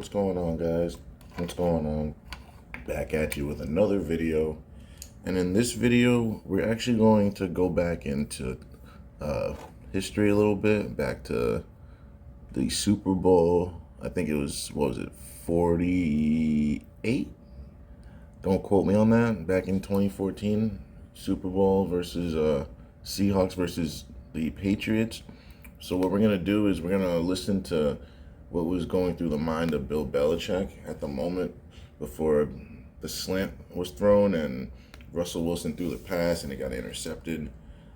What's going on, guys? What's going on? Back at you with another video. And in this video, we're actually going to go back into history a little bit, back to the Super Bowl. I think it was, what was it, 48? Don't quote me on that. Back in 2014, Super Bowl versus Seahawks versus the Patriots. So what we're going to do is we're going to listen to what was going through the mind of Bill Belichick at the moment before the slant was thrown and Russell Wilson threw the pass and it got intercepted.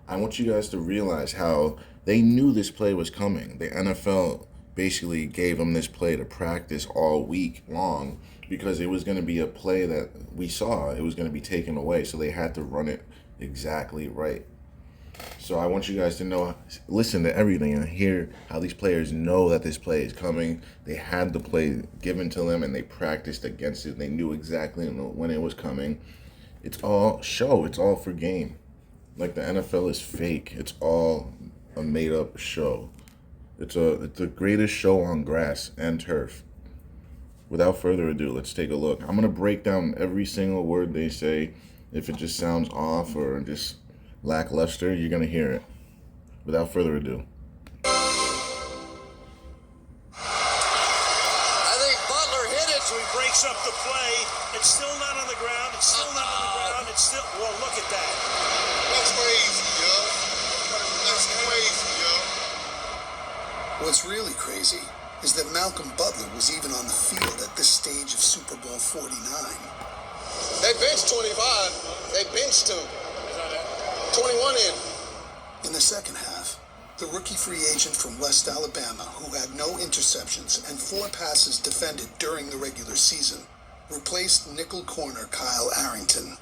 I want you guys to realize how they knew this play was coming. The NFL basically gave them this play to practice all week long because it was going to be a play that we saw. It was going to be taken away, so they had to run it exactly right. So I want you guys to know, listen to everything and hear how these players know that this play is coming. They had the play given to them and they practiced against it. They knew exactly when it was coming. It's all show. It's all for game. Like the NFL is fake. It's all a made-up show. It's the greatest show on grass and turf. Without further ado, let's take a look. I'm going to break down every single word they say. If it just sounds off or just lackluster, you're going to hear it. Without further ado. I think Butler hit it, so he breaks up the play. It's still not on the ground. It's still not on the ground. It's still, well, look at that. That's crazy, yo. That's crazy, yo. What's really crazy is that Malcolm Butler was even on the field at this stage of Super Bowl 49. They benched 25. They benched him. 21 in the second half, the rookie free agent from West Alabama, who had no interceptions and 4 passes defended during the regular season, replaced nickel corner Kyle Arrington.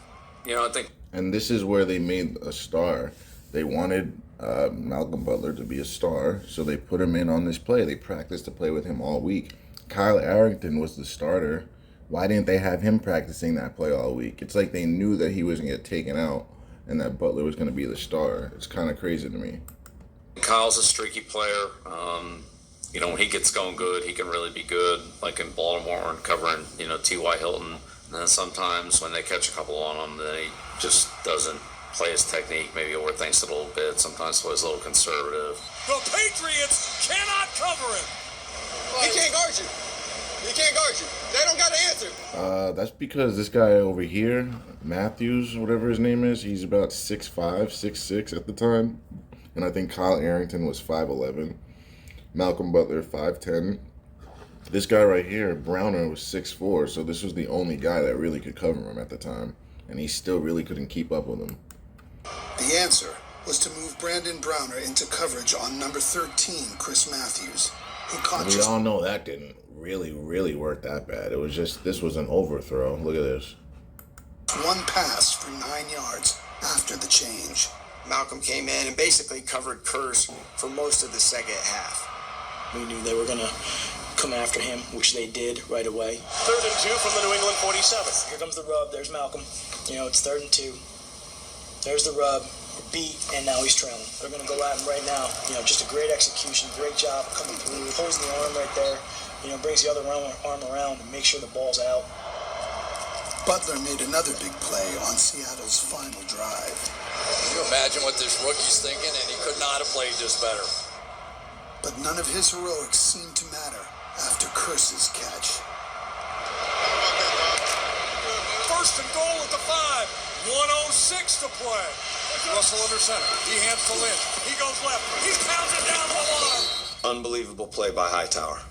I think. And this is where they made a star. They wanted Malcolm Butler to be a star, so they put him in on this play. They practiced to play with him all week. Kyle Arrington was the starter. Why didn't they have him practicing that play all week? It's like they knew that he was going to get taken out and that Butler was going to be the star. It's kind of crazy to me. Kyle's a streaky player. When he gets going good, he can really be good, like in Baltimore and covering, T.Y. Hilton. And then sometimes when they catch a couple on him, then he just doesn't play his technique, maybe overthinks it a little bit. Sometimes plays a little conservative. The Patriots cannot cover him. He can't guard you. He can't guard you. They don't got the answer. That's because this guy over here, Matthews, whatever his name is, he's about 6'5", 6'6" at the time. And I think Kyle Arrington was 5'11". Malcolm Butler, 5'10". This guy right here, Browner, was 6'4", so this was the only guy that really could cover him at the time. And he still really couldn't keep up with him. The answer was to move Brandon Browner into coverage on number 13, Chris Matthews, who caught We all know that didn't really work that bad. It was just, this was an overthrow. Look at this. 1 pass for 9 yards after the change. Malcolm came in and basically covered Curse for most of the second half. We knew they were going to come after him, which they did right away. 3rd and 2 from the New England 47. Here comes the rub. There's Malcolm. It's 3rd and 2. There's the rub. Beat, and now he's trailing. They're going to go at him right now. Just a great execution, great job coming through. Pulls the arm right there. Brings the other arm around and makes sure the ball's out. Butler made another big play on Seattle's final drive. Can you imagine what this rookie's thinking? And he could not have played this better. But none of his heroics seemed to matter after Curse's catch. 1st and goal at the 5. 1:06 to play. Russell under center. He hands to Lynch. He goes left. He pounds it down the line. Unbelievable play by Hightower.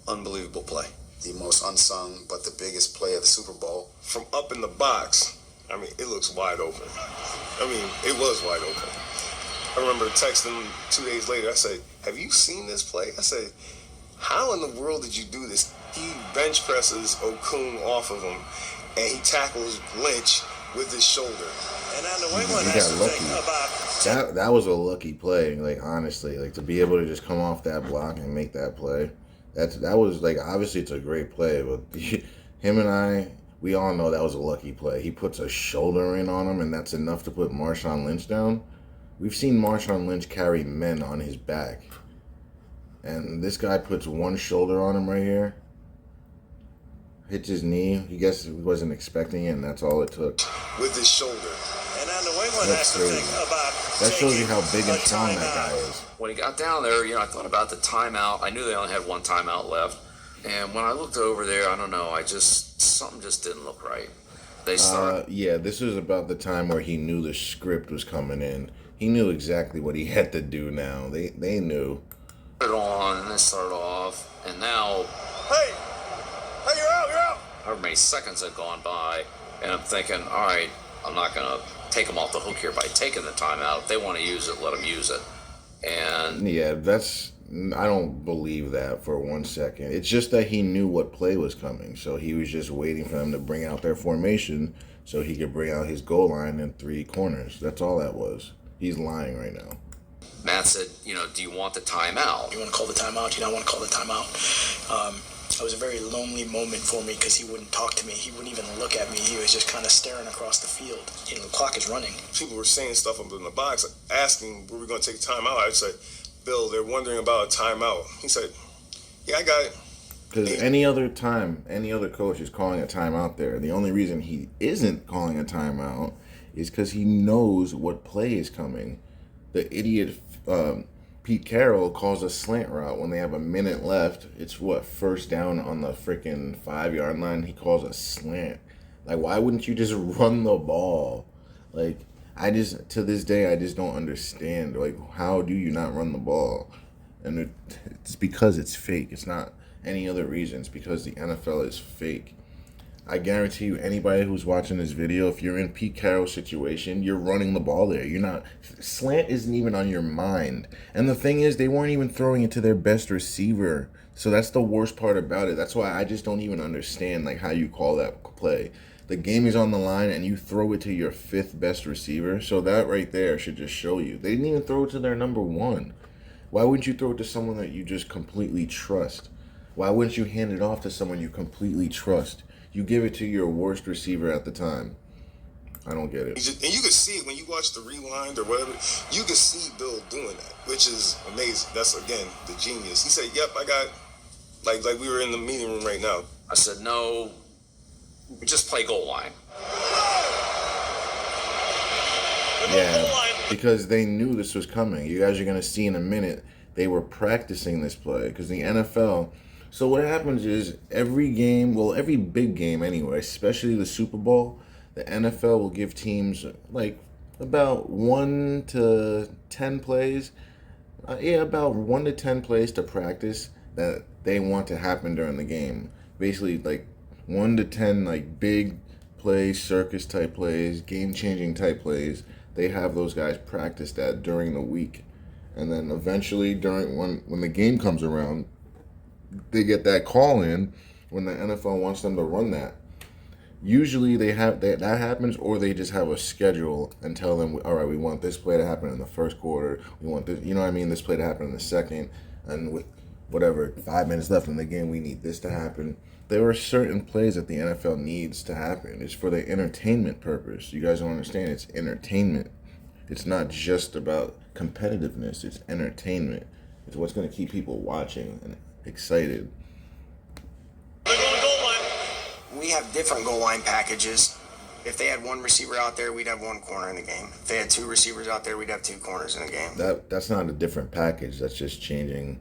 Unbelievable play. The most unsung, but the biggest play of the Super Bowl. From up in the box, it looks wide open. It was wide open. I remember texting 2 days later. I said, have you seen this play? I said, how in the world did you do this? He bench presses Okung off of him, and he tackles Lynch with his shoulder. And then the New England has to think about that was a lucky play, like honestly, like to be able to just come off that block and make that play. That was like, obviously it's a great play, but him and we all know that was a lucky play. He puts a shoulder in on him, and that's enough to put Marshawn Lynch down. We've seen Marshawn Lynch carry men on his back, and this guy puts one shoulder on him right here. hits his knee. He guess he wasn't expecting it, and that's all it took. With his shoulder. And now New England That's has to crazy. think about That shows you taking how big and a strong that timeout. guy is. When he got down there, I thought about the timeout. I knew they only had one timeout left. And when I looked over there, I don't know, something just didn't look right. They started. Yeah, this was about the time where he knew the script was coming in. He knew exactly what he had to do now. They knew. It on, and they started off, and now, Hey, you're out. however many seconds had gone by, and I'm thinking, all right, I'm not going to take them off the hook here by taking the timeout. If they want to use it, let them use it. And Yeah, I don't believe that for 1 second. It's just that he knew what play was coming, so he was just waiting for them to bring out their formation so he could bring out his goal line and 3 corners. That's all that was. He's lying right now. Matt said, do you want the timeout? You want to call the timeout? Do you not want to call the timeout? It was a very lonely moment for me because he wouldn't talk to me. He wouldn't even look at me. He was just kind of staring across the field. The clock is running. People were saying stuff up in the box, asking, were we going to take a timeout? I'd say, Bill, they're wondering about a timeout. He said, yeah, I got it. Because any other time, any other coach is calling a timeout there. The only reason he isn't calling a timeout is because he knows what play is coming. The idiot Pete Carroll calls a slant route when they have a minute left. It's first down on the freaking 5-yard line. He calls a slant. Like, why wouldn't you just run the ball? Like, to this day, I just don't understand. Like, how do you not run the ball? And it's because it's fake. It's not any other reason. It's because the NFL is fake. I guarantee you, anybody who's watching this video, if you're in Pete Carroll's situation, you're running the ball there. You're not. Slant isn't even on your mind. And the thing is, they weren't even throwing it to their best receiver. So that's the worst part about it. That's why I just don't even understand how you call that play. The game is on the line, and you throw it to your 5th best receiver. So that right there should just show you. They didn't even throw it to their number 1. Why wouldn't you throw it to someone that you just completely trust? Why wouldn't you hand it off to someone you completely trust? You give it to your worst receiver at the time. I don't get it. And you could see it when you watch the rewind or whatever. You could see Bill doing that, which is amazing. That's, again, the genius. He said, yep, I got it. Like we were in the meeting room right now. I said, no, just play goal line. Yeah, because they knew this was coming. You guys are going to see in a minute, they were practicing this play. Because the NFL... So what happens is every game, every big game anyway, especially the Super Bowl, the NFL will give teams about 1 to 10 plays. About 1 to 10 plays to practice that they want to happen during the game. Basically 1 to 10 big plays, circus type plays, game changing type plays. They have those guys practice that during the week. And then eventually when the game comes around, they get that call in when the NFL wants them to run that. Usually they have that happens, or they just have a schedule and tell them, all right, we want this play to happen in the first quarter. We want this, this play to happen in the second, and with 5 minutes left in the game, we need this to happen. There are certain plays that the NFL needs to happen. It's for the entertainment purpose. You guys don't understand. It's entertainment. It's not just about competitiveness. It's entertainment. It's what's going to keep people watching and excited. We have different goal line packages. If they had 1 receiver out there, we'd have 1 corner in the game. If they had 2 receivers out there, we'd have 2 corners in the game. That's not a different package. That's just changing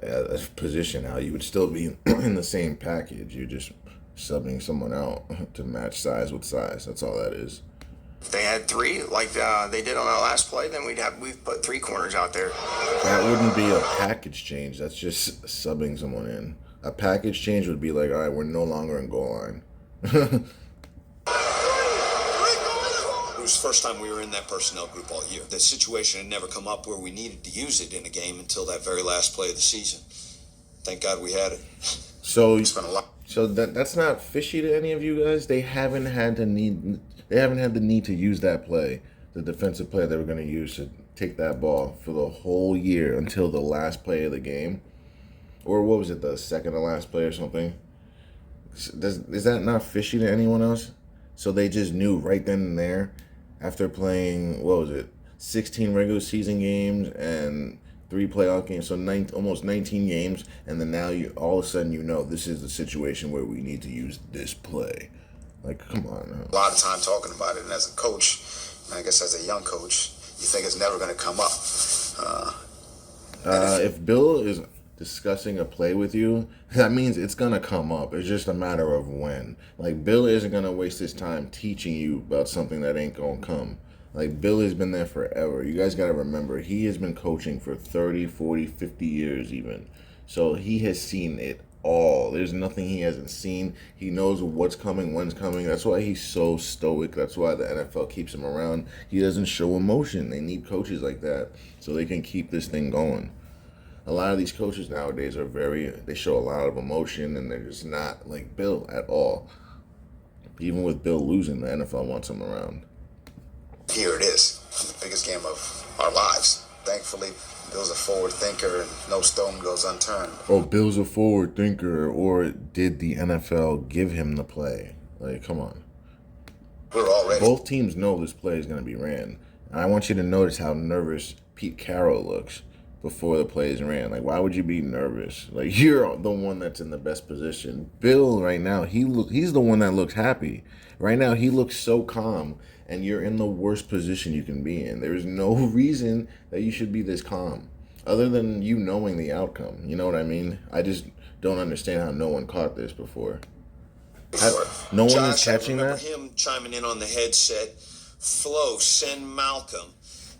a position out. You would still be in the same package. You're just subbing someone out to match size with size. That's all that is. If they had 3, like they did on our last play, then we've put 3 corners out there. That wouldn't be a package change. That's just subbing someone in. A package change would be all right, we're no longer in goal line. It was the first time we were in that personnel group all year. The situation had never come up where we needed to use it in a game until that very last play of the season. Thank God we had it. So that's not fishy to any of you guys? They haven't had the need to use that play, the defensive play they were going to use to take that ball for the whole year until the last play of the game. Or what was it, the second to last play or something? Is that not fishy to anyone else? So they just knew right then and there, after playing, 16 regular season games and 3 playoff games, so almost 19 games, and then now you all of a sudden this is the situation where we need to use this play. Like, come on. A lot of time talking about it, and as a coach, and I guess as a young coach, you think it's never going to come up. If Bill is discussing a play with you, that means it's going to come up. It's just a matter of when. Like, Bill isn't going to waste his time teaching you about something that ain't going to come. Like, Bill has been there forever. You guys got to remember, he has been coaching for 30, 40, 50 years even. So he has seen it all. There's nothing he hasn't seen. He knows what's coming, when's coming. That's why he's so stoic. That's why the NFL keeps him around. He doesn't show emotion. They need coaches like that so they can keep this thing going. A lot of these coaches nowadays they show a lot of emotion, and they're just not like Bill at all. Even with Bill losing, the NFL wants him around. Here it is, the biggest game of our lives. Thankfully, Bill's a forward thinker, and no stone goes unturned. Oh, Bill's a forward thinker, or did the NFL give him the play? Like, come on. We're all ready. Both teams know this play is going to be ran. And I want you to notice how nervous Pete Carroll looks before the play is ran. Like, why would you be nervous? Like, you're the one that's in the best position. Bill, right now, he's the one that looks happy. Right now, he looks so calm, and you're in the worst position you can be in. There's no reason that you should be this calm, other than you knowing the outcome. You know what I mean? I just don't understand how no one caught this before. No one is catching I remember that? him chiming in on the headset, Flo, send Malcolm,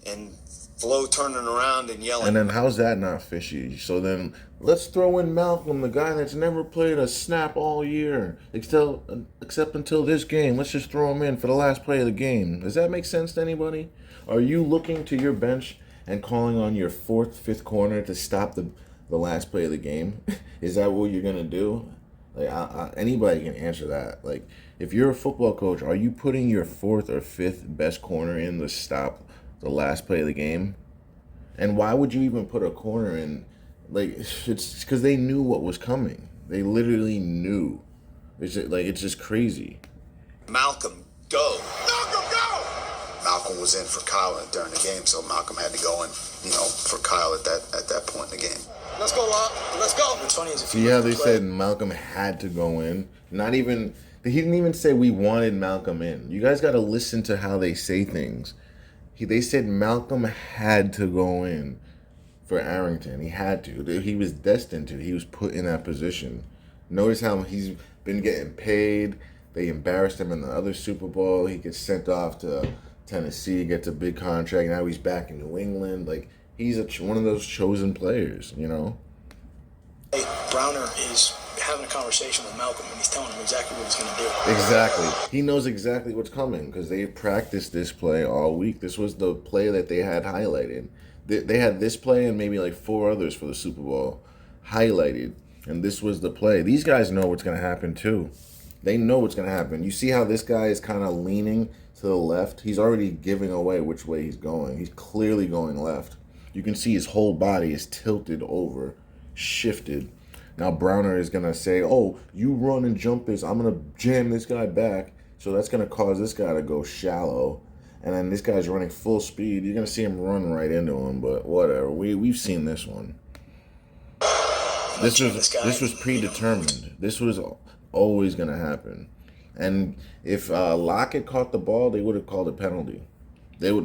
and Flo turning around and yelling. And then how's that not fishy? So then let's throw in Malcolm, the guy that's never played a snap all year, except until this game. Let's just throw him in for the last play of the game. Does that make sense to anybody? Are you looking to your bench and calling on your 4th, 5th corner to stop the last play of the game? Is that what you're going to do? Like, anybody can answer that. Like, if you're a football coach, are you putting your 4th or 5th best corner in to stop the last play of the game? And why would you even put a corner in? Like, it's because they knew what was coming. They literally knew. It's just crazy. Malcolm, go. Malcolm, go! Malcolm was in for Kyle during the game, so Malcolm had to go in, for Kyle at that point in the game. Let's go, Locke. Let's go. What's funny is They said Malcolm had to go in. He didn't even say we wanted Malcolm in. You guys got to listen to how they say things. They said Malcolm had to go in for Arrington. He had to. He was destined to. He was put in that position. Notice how he's been getting paid. They embarrassed him in the other Super Bowl. He gets sent off to Tennessee, gets a big contract. Now he's back in New England. Like, he's one of those chosen players, Hey, Browner is having a conversation with Malcolm, and he's telling him exactly what he's going to do. Exactly. He knows exactly what's coming because they practiced this play all week. This was the play that they had highlighted. They had this play and maybe like 4 others for the Super Bowl highlighted, and this was the play. These guys know what's going to happen too. They know what's going to happen. You see how this guy is kind of leaning to the left? He's already giving away which way he's going. He's clearly going left. You can see his whole body is tilted over, shifted. Now Browner is going to say, oh, you run and jump this. I'm going to jam this guy back. So that's going to cause this guy to go shallow. And then this guy's running full speed. You're going to see him run right into him. But whatever. We've seen this one. This was predetermined. This was always going to happen. And if Lockett caught the ball, they would have called a penalty.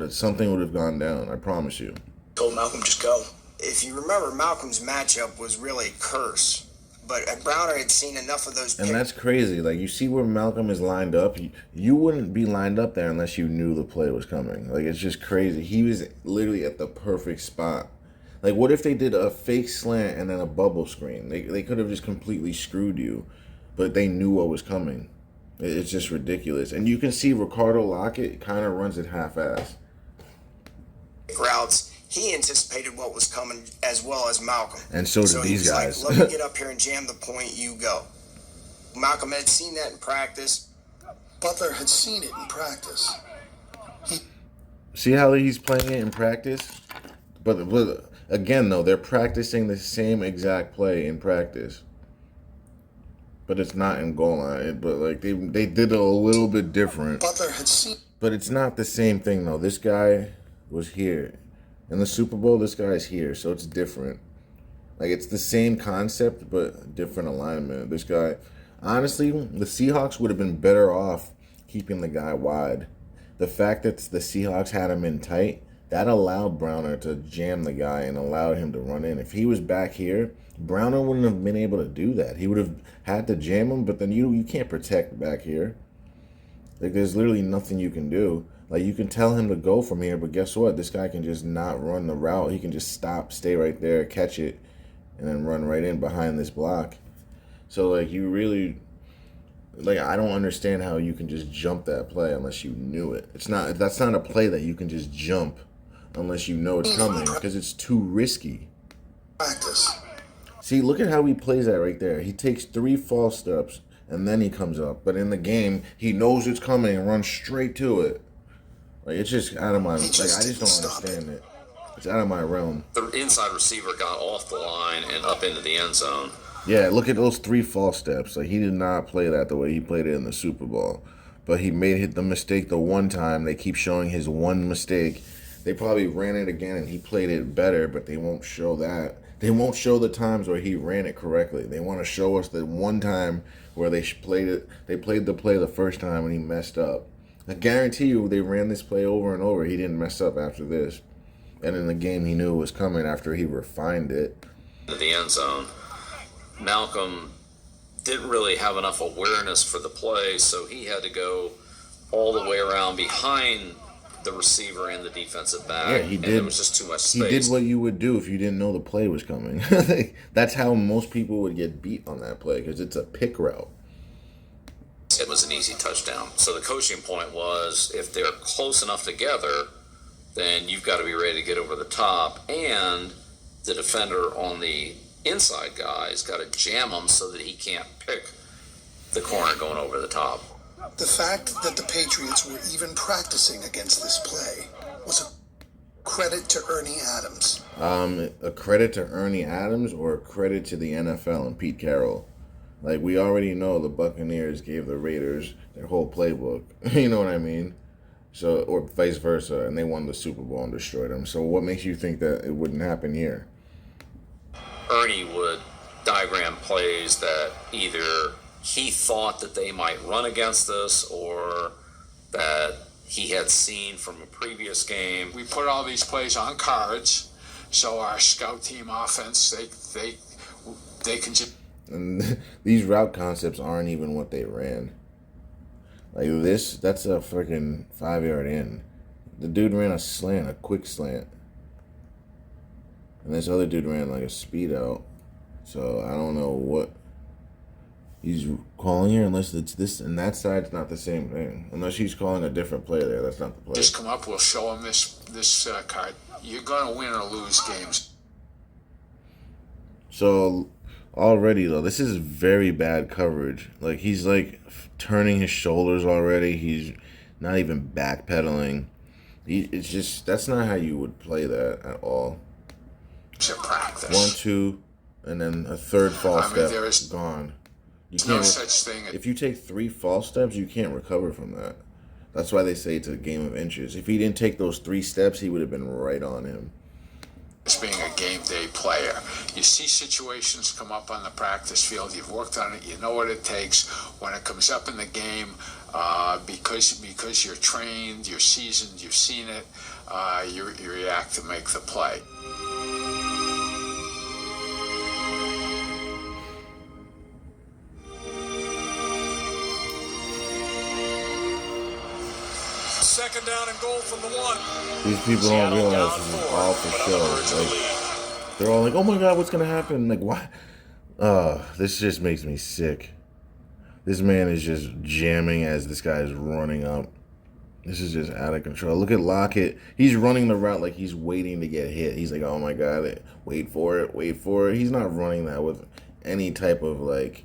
Something would have gone down. I promise you. Told Malcolm, just go. If you remember, Malcolm's matchup was really a curse. But Browner had seen enough of those. And that's crazy. Like, you see where Malcolm is lined up. You wouldn't be lined up there unless you knew the play was coming. Like, it's just crazy. He was literally at the perfect spot. Like, what if they did a fake slant and then a bubble screen? They could have just completely screwed you. But they knew what was coming. It's just ridiculous. And you can see Ricardo Lockett kind of runs it half-ass. Routes. He anticipated what was coming as well as Malcolm. And so did these guys. Like, let me get up here and jam the point, you go. Malcolm had seen that in practice. Butler had seen it in practice. See how he's playing it in practice? But again, though, they're practicing the same exact play in practice. But it's not in goal line. But like they did it a little bit different. Butler had seen. But it's not the same thing, though. This guy was here. In the Super Bowl, this guy's here, so it's different. Like, it's the same concept, but different alignment. This guy, honestly, the Seahawks would have been better off keeping the guy wide. The fact that the Seahawks had him in tight, that allowed Browner to jam the guy and allowed him to run in. If he was back here, Browner wouldn't have been able to do that. He would have had to jam him, but then you can't protect back here. Like, there's literally nothing you can do. Like, you can tell him to go from here, but guess what? This guy can just not run the route. He can just stop, stay right there, catch it, and then run right in behind this block. So, like, you really... Like, I don't understand how you can just jump that play unless you knew it. That's not a play that you can just jump unless you know it's coming, because it's too risky. Practice. See, look at how he plays that right there. He takes 3 false steps, and then he comes up. But in the game, he knows it's coming and runs straight to it. Like, it's just out of my... Like, I just don't understand it. It's out of my realm. The inside receiver got off the line and up into the end zone. Yeah, look at those 3 false steps. Like, he did not play that the way he played it in the Super Bowl. But he made the mistake the one time. They keep showing his one mistake. They probably ran it again and he played it better, but they won't show that. They won't show the times where he ran it correctly. They want to show us the one time where they played it. They played the play the first time and he messed up. I guarantee you they ran this play over and over. He didn't mess up after this. And in the game, he knew it was coming after he refined it. To the end zone. Malcolm didn't really have enough awareness for the play, so he had to go all the way around behind the receiver and the defensive back. Yeah, he and did. There was just too much space. He did what you would do if you didn't know the play was coming. That's how most people would get beat on that play, because it's a pick route. It was an easy touchdown. So the coaching point was, if they're close enough together, then you've got to be ready to get over the top, and the defender on the inside guy's got to jam him so that he can't pick the corner going over the top. The fact that the Patriots were even practicing against this play was a credit to Ernie Adams. A credit to Ernie Adams or a credit to the NFL and Pete Carroll. Like, we already know the Buccaneers gave the Raiders their whole playbook. You know what I mean? So, or vice versa, and they won the Super Bowl and destroyed them. So what makes you think that it wouldn't happen here? Ernie would diagram plays that either he thought that they might run against us or that he had seen from a previous game. We put all these plays on cards, so our scout team offense, they can just... And these route concepts aren't even what they ran. Like this, that's a freaking 5-yard in. The dude ran a slant, a quick slant. And this other dude ran like a speed out. So I don't know what he's calling here, unless it's this and that side's not the same thing. Unless he's calling a different play there. That's not the play. Just come up, we'll show him this card. You're going to win or lose games. So already, though, this is very bad coverage. Like, he's like turning his shoulders already. He's not even backpedaling. It's just, that's not how you would play that at all. It's a practice. 1, 2, and then a third false step. There is gone. You can't. No such thing. If you take 3 false steps, you can't recover from that. That's why they say it's a game of inches. If he didn't take those 3 steps, he would have been right on him. It's being a game day player. You see situations come up on the practice field. You've worked on it. You know what it takes. When it comes up in the game, because you're trained, you're seasoned, you've seen it, you react to make the play. Second down and goal from the 1. These people don't realize this is all for show. Like, they're all like, "Oh my God, what's gonna happen?" Like, why? This just makes me sick. This man is just jamming as this guy is running up. This is just out of control. Look at Lockett. He's running the route like he's waiting to get hit. He's like, "Oh my God, wait for it, wait for it." He's not running that with any type of like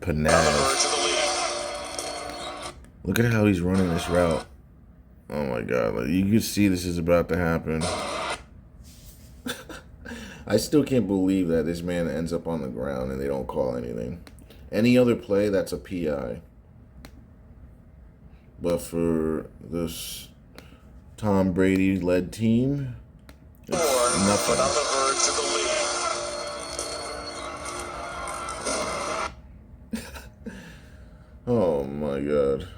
panache. Look at how he's running this route. Oh my God, like, you can see this is about to happen. I still can't believe that this man ends up on the ground and they don't call anything. Any other play, that's a PI. But for this Tom Brady-led team, Nothing. Without the verge to the lead. Oh my God.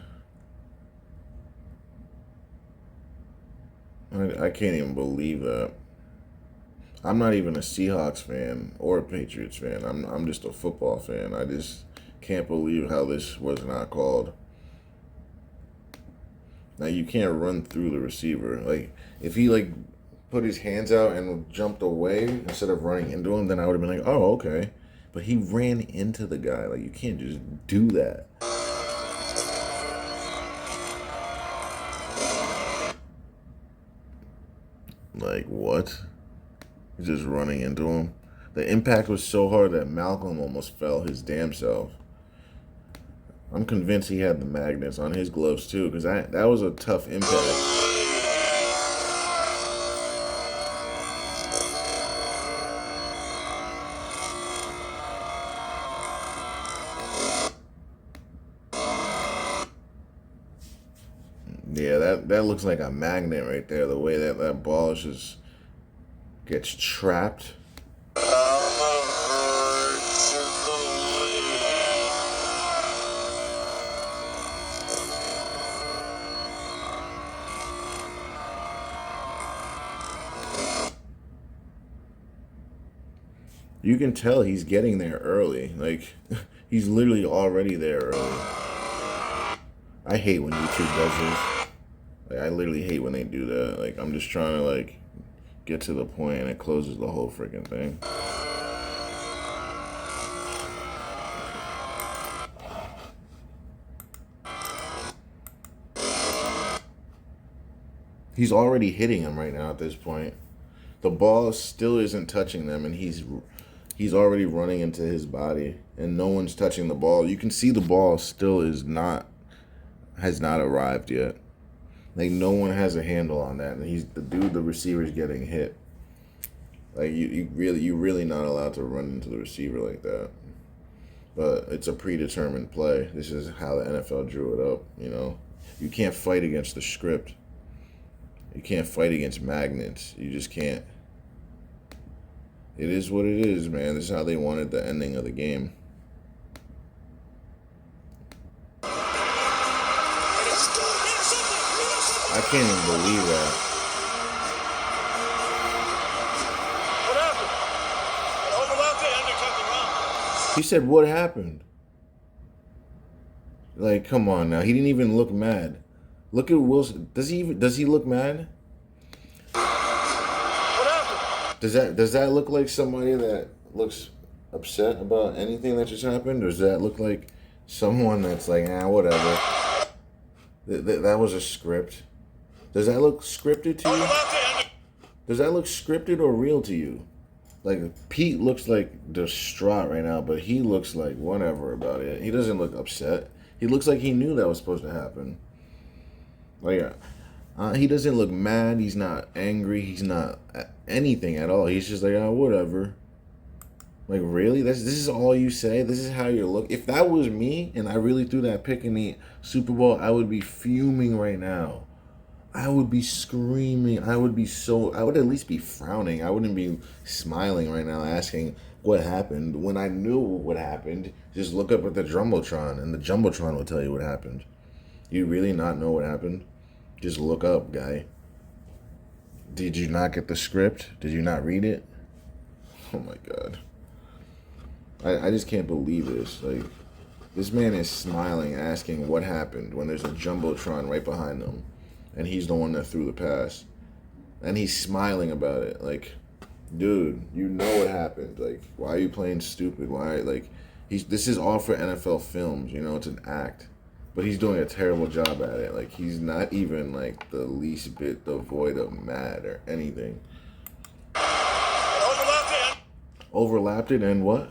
I can't even believe that. I'm not even a Seahawks fan or a Patriots fan. I'm just a football fan. I just can't believe how this was not called. Now you can't run through the receiver. Like if he like put his hands out and jumped away instead of running into him, then I would have been like, oh, okay. But he ran into the guy. Like you can't just do that. Like what? He's just running into him. The impact was so hard that Malcolm almost fell his damn self. I'm convinced he had the magnets on his gloves too, because that was a tough impact. Yeah, that looks like a magnet right there. The way that ball just gets trapped. You can tell he's getting there early. Like, he's literally already there early. I hate when YouTube does this. Like, I literally hate when they do that. Like, I'm just trying to, like, get to the point and it closes the whole freaking thing. He's already hitting him right now at this point. The ball still isn't touching them, and he's already running into his body, and no one's touching the ball. You can see the ball still has not arrived yet. Like no one has a handle on that, and the receiver's getting hit. Like you're really not allowed to run into the receiver like that. But it's a predetermined play. This is how the NFL drew it up. You know, you can't fight against the script. You can't fight against magnets. You just can't. It is what it is, man. This is how they wanted the ending of the game. I can't even believe that. What happened? Overlapped it, undercut the round. He said, "What happened?" Like, come on now. He didn't even look mad. Look at Wilson. Does he look mad? What happened? Does that look like somebody that looks upset about anything that just happened, or does that look like someone that's like, whatever? That was a script. Does that look scripted to you? Does that look scripted or real to you? Like Pete looks like distraught right now, but he looks like whatever about it. He doesn't look upset. He looks like he knew that was supposed to happen. Like, he doesn't look mad. He's not angry. He's not anything at all. He's just like, whatever. Like, really? This is all you say? This is how you look? If that was me and I really threw that pick in the Super Bowl, I would be fuming right now. I would be screaming. I would at least be frowning. I wouldn't be smiling right now asking what happened. When I knew what happened, just look up at the Jumbotron and the Jumbotron will tell you what happened. You really not know what happened? Just look up, guy. Did you not get the script? Did you not read it? Oh my God. I just can't believe this. Like, this man is smiling, asking what happened when there's a Jumbotron right behind him. And he's the one that threw the pass. And he's smiling about it. Like, dude, you know what happened. Like, why are you playing stupid? Why, like, this is all for NFL films, you know, it's an act. But he's doing a terrible job at it. Like, he's not even, like, the least bit devoid of mad or anything. Overlapped it and what?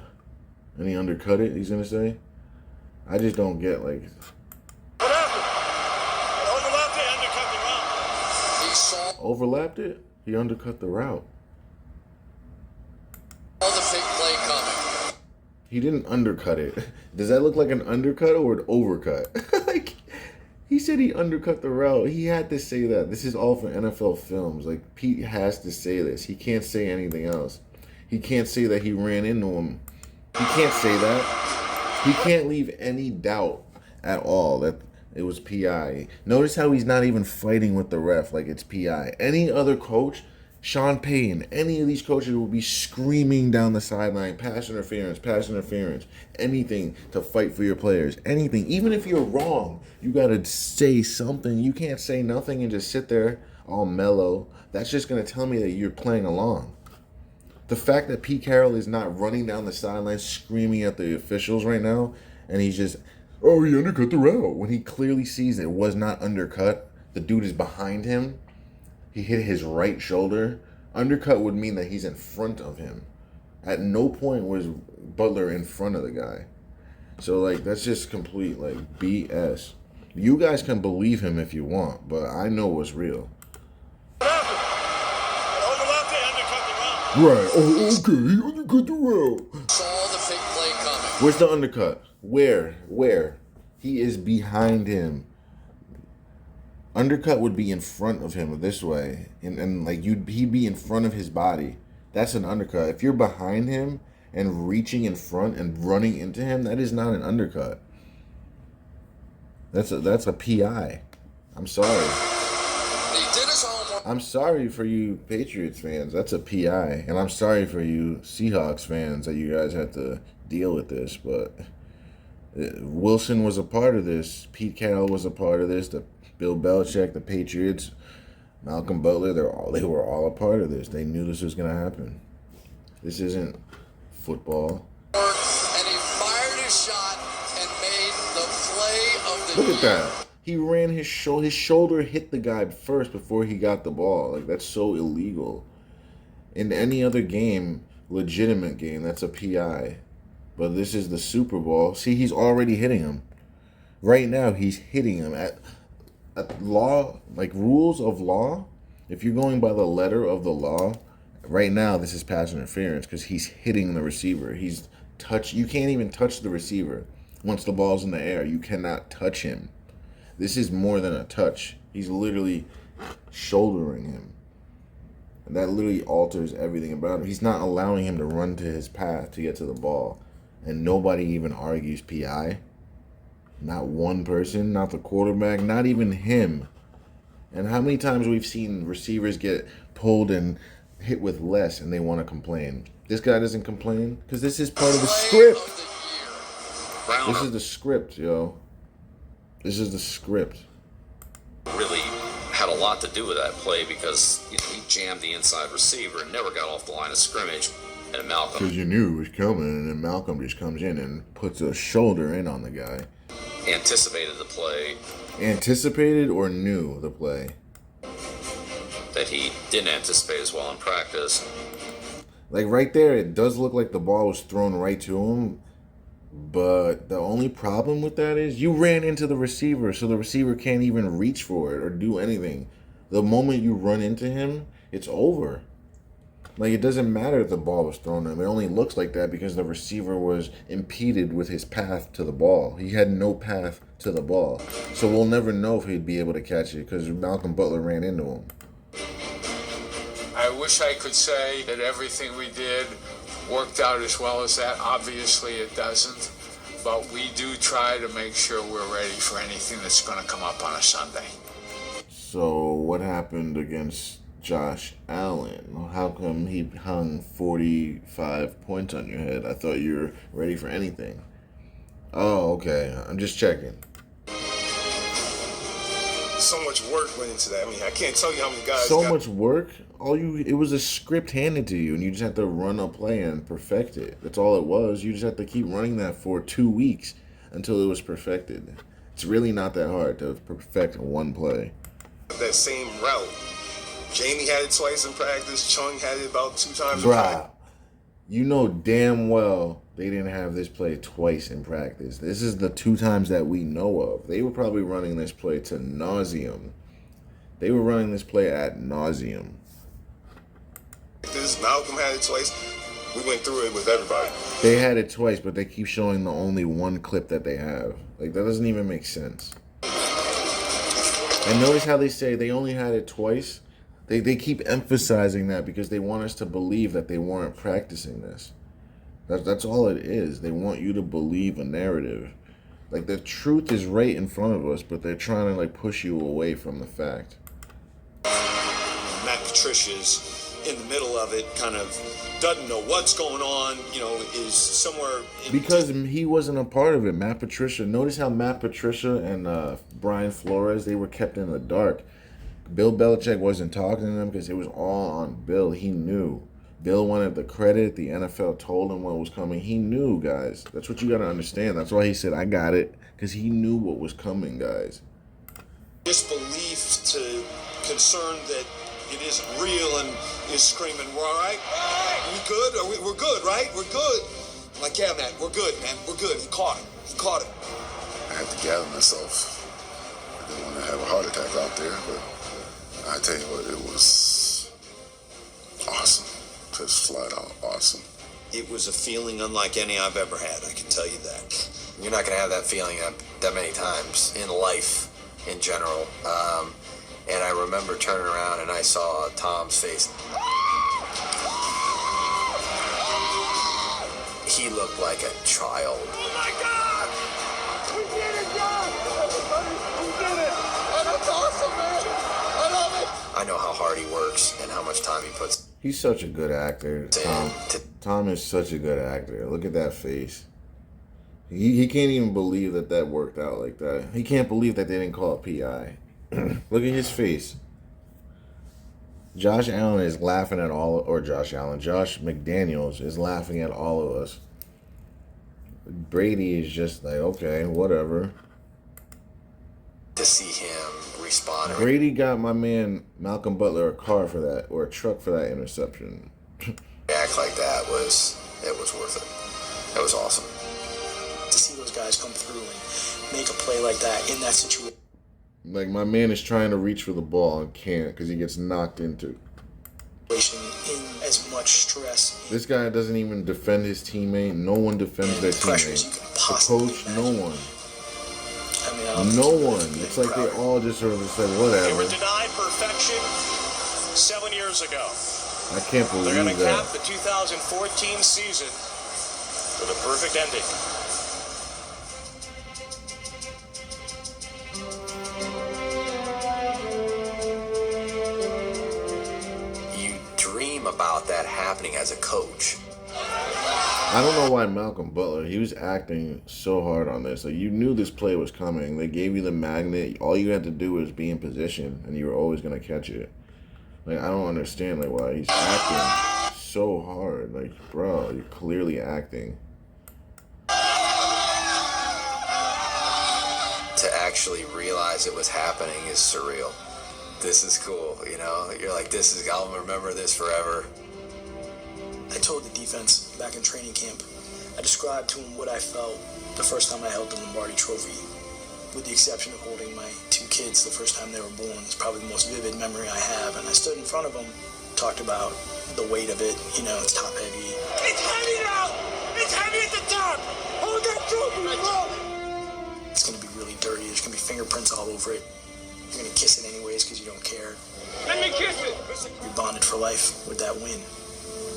And he undercut it, he's going to say? I just don't get, like... What happened? Overlapped it, undercut the route. He saw Overlapped it? He undercut the route. the big play coming. He didn't undercut it. Does that look like an undercut or an overcut? Like, He said he undercut the route. He had to say that. This is all for NFL films. Like, Pete has to say this. He can't say anything else. He can't say that he ran into him. He can't say that. He can't leave any doubt at all that it was PI. Notice how he's not even fighting with the ref like it's PI. Any other coach, Sean Payton, any of these coaches will be screaming down the sideline, pass interference, anything to fight for your players, anything. Even if you're wrong, you got to say something. You can't say nothing and just sit there all mellow. That's just going to tell me that you're playing along. The fact that Pete Carroll is not running down the sideline screaming at the officials right now, and he's just, oh, he undercut the route, when he clearly sees it was not undercut. The dude is behind him. He hit his right shoulder. Undercut would mean that he's in front of him. At no point was Butler in front of the guy. So, like, that's just complete, like, BS. You guys can believe him if you want, but I know what's real. Right. Oh, okay. He undercut the route. Saw the fake play coming. Where's the undercut? Where? He is behind him. Undercut would be in front of him this way, and like he'd be in front of his body. That's an undercut. If you're behind him and reaching in front and running into him, that is not an undercut. That's a PI. I'm sorry. He did his homework. I'm sorry for you Patriots fans. That's a PI, and I'm sorry for you Seahawks fans that you guys had to deal with this. But Wilson was a part of this. Pete Carroll was a part of this. Bill Belichick, the Patriots, Malcolm Butler, they were all a part of this. They knew this was going to happen. This isn't football. And he fired his shot and made the play of the Look at that. He ran his shoulder. His shoulder hit the guy first before he got the ball. Like, that's so illegal. In any other game, legitimate game, that's a PI. But this is the Super Bowl. See, he's already hitting him. Right now, he's hitting him at law, like rules of law. If you're going by the letter of the law, right now this is pass interference because he's hitting the receiver. You can't even touch the receiver once the ball's in the air. You cannot touch him. This is more than a touch. He's literally shouldering him. And that literally alters everything about him. He's not allowing him to run to his path to get to the ball. And nobody even argues PI. Not one person, not the quarterback, not even him. And how many times we've seen receivers get pulled and hit with less and they want to complain. This guy doesn't complain because this is part of the script. This is the script, yo. This is the script. Really had a lot to do with that play because he jammed the inside receiver and never got off the line of scrimmage. And Malcolm, because you knew it was coming, and then Malcolm just comes in and puts a shoulder in on the guy. anticipated the play. Anticipated or knew the play? That he didn't anticipate as well in practice. Like right there, it does look like the ball was thrown right to him. But the only problem with that is you ran into the receiver, so the receiver can't even reach for it or do anything. The moment you run into him, it's over. Like, it doesn't matter if the ball was thrown to him. It only looks like that because the receiver was impeded with his path to the ball. He had no path to the ball. So we'll never know if he'd be able to catch it because Malcolm Butler ran into him. I wish I could say that everything we did worked out as well as that. Obviously it doesn't. But we do try to make sure we're ready for anything that's going to come up on a Sunday. So what happened against Josh Allen? How come he hung 45 points on your head? I thought you were ready for anything. Oh, okay. I'm just checking. So much work went into that. I mean, I can't tell you how many guys So much work? It was a script handed to you, and you just had to run a play and perfect it. That's all it was. You just had to keep running that for 2 weeks until it was perfected. It's really not that hard to perfect one play. that same route. Jamie had it twice in practice. Chung had it about 2 times in practice. Bruh, you know damn well they didn't have this play twice in practice. This is the 2 times that we know of. They were probably running this play to nauseum. They were running this play ad nauseum. Malcolm had it twice. We went through it with everybody. They had it twice, but they keep showing the only one clip that they have. Like, that doesn't even make sense. And notice how they say they only had it twice. They keep emphasizing that because they want us to believe that they weren't practicing this. That's all it is. They want you to believe a narrative. Like, the truth is right in front of us, but they're trying to, like, push you away from the fact. Matt Patricia's in the middle of it, kind of doesn't know what's going on, is somewhere... Because he wasn't a part of it. Matt Patricia, notice how Matt Patricia and Brian Flores, they were kept in the dark. Bill Belichick wasn't talking to them because it was all on Bill. He knew. Bill wanted the credit. The NFL told him what was coming. He knew, guys. That's what you got to understand. That's why he said, I got it, because he knew what was coming, guys. Disbelief to concern that it isn't real and is screaming, we're all right? We good? We're good, right? We're good. I'm like, yeah, man, we're good, man. We're good. He caught it. I had to gather myself. I didn't want to have a heart attack out there, but I tell you what, it was awesome. Just flat out awesome. It was a feeling unlike any I've ever had, I can tell you that. You're not going to have that feeling that many times in life in general. And I remember turning around and I saw Tom's face. He looked like a child. Oh my God! We did it, guys! We did it! Oh, that's awesome, man! I love it! I know how hard he works and how much time he puts. He's such a good actor, Tom. Tom is such a good actor. Look at that face. He can't even believe that worked out like that. He can't believe that they didn't call it PI. Look at his face. Josh Allen is laughing at Josh McDaniels is laughing at all of us. Brady is just like, okay, whatever. To see him respond. Brady got my man Malcolm Butler a car for that, or a truck for that interception. Act like that was worth it. That was awesome. To see those guys come through and make a play like that in that situation. Like, my man is trying to reach for the ball and can't because he gets knocked into. In as much stress. This guy doesn't even defend his teammate. No one defends their teammate. The coach, no one. No one. It's like they all just sort of say, whatever. They were denied perfection 7 years ago. I can't believe that. They're going to cap the 2014 season with a perfect ending. You dream about that happening as a coach. I don't know why Malcolm Butler, he was acting so hard on this. Like, you knew this play was coming. They gave you the magnet. All you had to do was be in position, and you were always going to catch it. Like, I don't understand, like, why he's acting so hard. Like, bro, you're clearly acting. To actually realize it was happening is surreal. This is cool, you know? You're like, I'll remember this forever. I told the defense back in training camp, I described to them what I felt the first time I held the Lombardi Trophy, with the exception of holding my two kids the first time they were born. It's probably the most vivid memory I have. And I stood in front of them, talked about the weight of it. You know, it's top heavy. It's heavy now! It's heavy at the top! Hold that trophy, bro! It's going to be really dirty. There's going to be fingerprints all over it. You're going to kiss it anyways because you don't care. Let me kiss it! You're bonded for life with that win.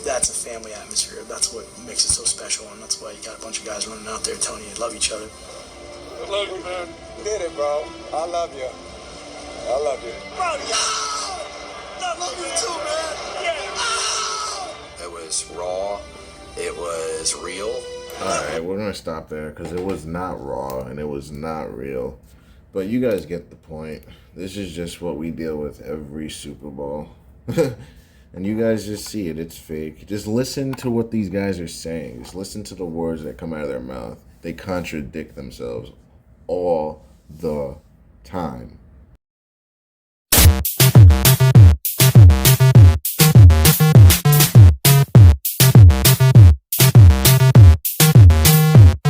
That's a family atmosphere. That's what makes it so special, and that's why you got a bunch of guys running out there telling you they love each other. I love you, man. You did it, bro. I love you. I love you. Bro, I love you too, man. Yeah. It was raw. It was real. Alright, we're going to stop there because it was not raw and it was not real. But you guys get the point. This is just what we deal with every Super Bowl. And you guys just see it. It's fake. Just listen to what these guys are saying. Just listen to the words that come out of their mouth. They contradict themselves all the time.